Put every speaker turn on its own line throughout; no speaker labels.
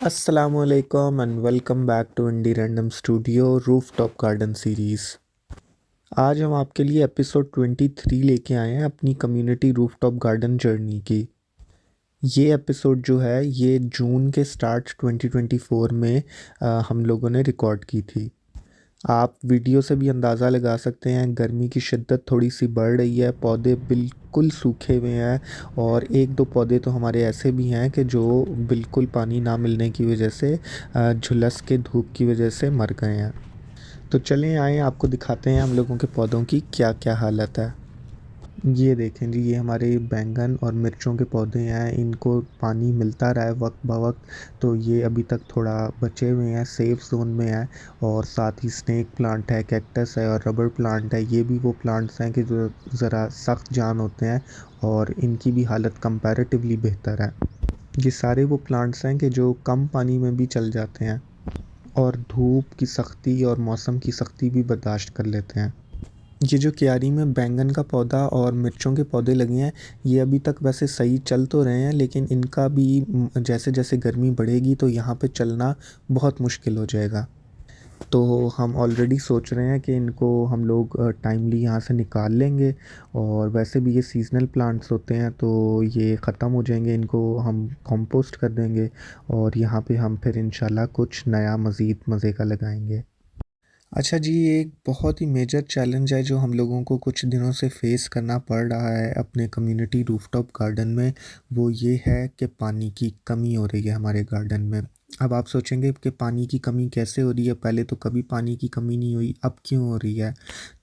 Assalamualaikum and welcome back to Indie Random Studio Rooftop Garden series. आज हम आपके लिए एपिसोड 23 लेके आए हैं अपनी कम्युनिटी रूफटॉप गार्डन जर्नी की। ये एपिसोड जो है ये जून के स्टार्ट 2024 में हम लोगों ने रिकॉर्ड की थी। आप वीडियो से भी अंदाज़ा लगा सकते हैं गर्मी की शिद्दत थोड़ी सी बढ़ रही है, पौधे बिल्कुल सूखे हुए हैं और एक दो पौधे तो हमारे ऐसे भी हैं कि जो बिल्कुल पानी ना मिलने की वजह से झुलस के धूप की वजह से मर गए हैं। तो चलें आएँ आपको दिखाते हैं हम लोगों के पौधों की क्या क्या हालत है। ये देखें जी, ये हमारे बैंगन और मिर्चों के पौधे हैं, इनको पानी मिलता रहा है वक्त ब वक्त, तो ये अभी तक थोड़ा बचे हुए हैं, सेफ जोन में है। और साथ ही स्नेक प्लांट है, कैक्टस है और रबर प्लांट है। ये भी वो प्लांट्स हैं कि जो ज़रा सख्त जान होते हैं और इनकी भी हालत कंपैरेटिवली बेहतर है। ये सारे वो प्लांट्स हैं कि जो कम पानी में भी चल जाते हैं और धूप की सख्ती और मौसम की सख्ती भी बर्दाश्त कर लेते हैं। ये जो क्यारी में बैंगन का पौधा और मिर्चों के पौधे लगे हैं, ये अभी तक वैसे सही चल तो रहे हैं, लेकिन इनका भी जैसे जैसे गर्मी बढ़ेगी तो यहाँ पे चलना बहुत मुश्किल हो जाएगा। तो हम ऑलरेडी सोच रहे हैं कि इनको हम लोग टाइमली यहाँ से निकाल लेंगे। और वैसे भी ये सीज़नल प्लांट्स होते हैं तो ये ख़त्म हो जाएंगे, इनको हम कंपोस्ट कर देंगे और यहाँ पे हम फिर इंशाल्लाह कुछ नया मज़ीद मज़े का लगाएंगे। अच्छा जी, ये एक बहुत ही मेजर चैलेंज है जो हम लोगों को कुछ दिनों से फेस करना पड़ रहा है अपने कम्युनिटी रूफटॉप गार्डन में। वो ये है कि पानी की कमी हो रही है हमारे गार्डन में। अब आप सोचेंगे कि पानी की कमी कैसे हो रही है, पहले तो कभी पानी की कमी नहीं हुई, अब क्यों हो रही है?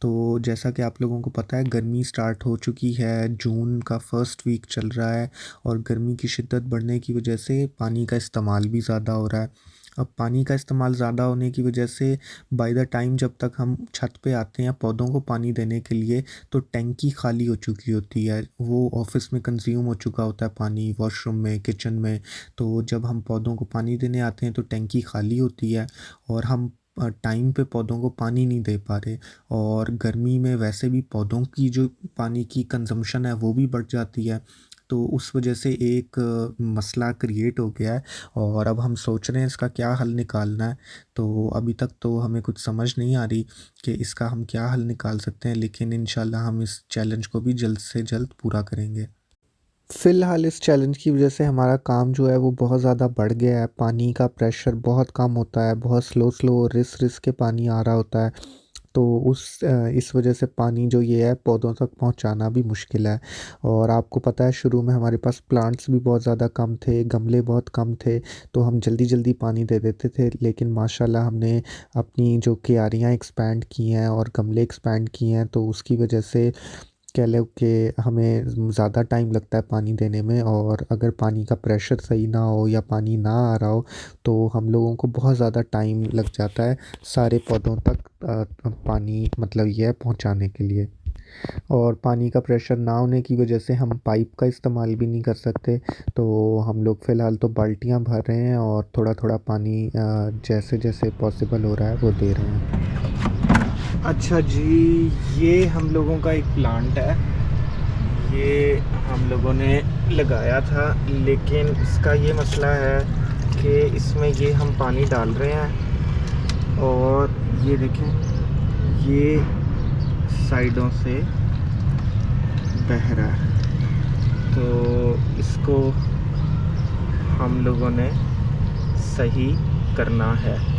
तो जैसा कि आप लोगों को पता है, गर्मी स्टार्ट हो चुकी है, जून का फर्स्ट वीक चल रहा है और गर्मी की शिद्दत बढ़ने की वजह से पानी का इस्तेमाल भी ज़्यादा हो रहा है। अब पानी का इस्तेमाल ज़्यादा होने की वजह से बाय द टाइम जब तक हम छत पे आते हैं पौधों को पानी देने के लिए, तो टैंकी खाली हो चुकी होती है, वो ऑफिस में कंज्यूम हो चुका होता है पानी, वॉशरूम में, किचन में। तो जब हम पौधों को पानी देने आते हैं तो टैंकी खाली होती है और हम टाइम पे पौधों को पानी नहीं दे पा रहे। और गर्मी में वैसे भी पौधों की जो पानी की कंजम्पशन है वो भी बढ़ जाती है। तो उस वजह से एक मसला क्रिएट हो गया है और अब हम सोच रहे हैं इसका क्या हल निकालना है। तो अभी तक तो हमें कुछ समझ नहीं आ रही कि इसका हम क्या हल निकाल सकते हैं, लेकिन इंशाल्लाह हम इस चैलेंज को भी जल्द से जल्द पूरा करेंगे। फ़िलहाल इस चैलेंज की वजह से हमारा काम जो है वो बहुत ज़्यादा बढ़ गया है, पानी का प्रेशर बहुत कम होता है, बहुत स्लो स्लो रिस के पानी आ रहा होता है। तो इस वजह से पानी जो ये है पौधों तक पहुंचाना भी मुश्किल है। और आपको पता है शुरू में हमारे पास प्लांट्स भी बहुत ज़्यादा कम थे, गमले बहुत कम थे, तो हम जल्दी जल्दी पानी दे देते थे। लेकिन माशाल्लाह हमने अपनी जो क्यारियाँ एक्सपैंड की हैं और गमले एक्सपैंड किए हैं, तो उसकी वजह से कह लो कि हमें ज़्यादा टाइम लगता है पानी देने में। और अगर पानी का प्रेशर सही ना हो या पानी ना आ रहा हो तो हम लोगों को बहुत ज़्यादा टाइम लग जाता है सारे पौधों तक पानी मतलब ये है पहुंचाने के लिए। और पानी का प्रेशर ना होने की वजह से हम पाइप का इस्तेमाल भी नहीं कर सकते। तो हम लोग फ़िलहाल तो बाल्टियां भर रहे हैं और थोड़ा थोड़ा पानी जैसे जैसे पॉसिबल हो रहा है वो दे रहे हैं। अच्छा जी, ये हम लोगों का एक प्लांट है, ये हम लोगों ने लगाया था, लेकिन इसका ये मसला है कि इसमें ये हम पानी डाल रहे हैं और ये देखें, ये साइडों से बह रहा है। तो इसको हम लोगों ने सही करना है।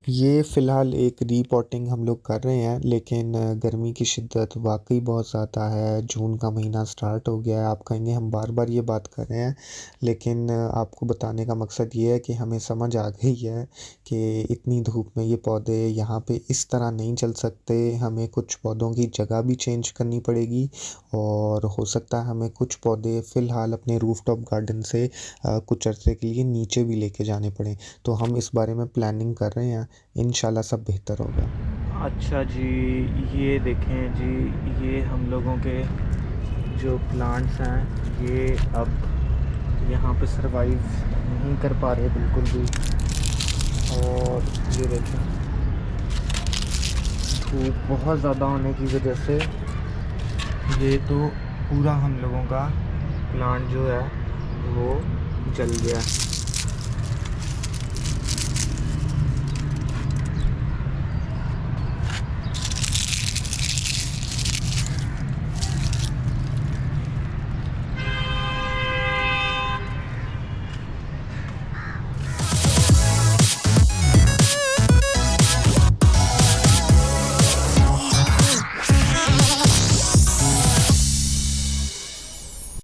ये फ़िलहाल एक रीपॉटिंग हम लोग कर रहे हैं, लेकिन गर्मी की शिद्दत वाकई बहुत ज़्यादा है, जून का महीना स्टार्ट हो गया है। आप कहेंगे हम बार बार ये बात कर रहे हैं, लेकिन आपको बताने का मकसद ये है कि हमें समझ आ गई है कि इतनी धूप में ये पौधे यहाँ पे इस तरह नहीं चल सकते, हमें कुछ पौधों की जगह भी चेंज करनी पड़ेगी। और हो सकता है हमें कुछ पौधे फ़िलहाल अपने रूफ़टॉप गार्डन से कुछ अरसे के लिए नीचे भी लेके जाने पड़ें। तो हम इस बारे में प्लानिंग कर रहे हैं, इंशाल्लाह सब बेहतर होगा। अच्छा जी, ये देखें जी, ये हम लोगों के जो प्लांट्स हैं ये अब यहाँ पे सरवाइव नहीं कर पा रहे बिल्कुल भी। और ये देखें, धूप बहुत ज़्यादा होने की वजह से ये तो पूरा हम लोगों का प्लांट जो है वो जल गया।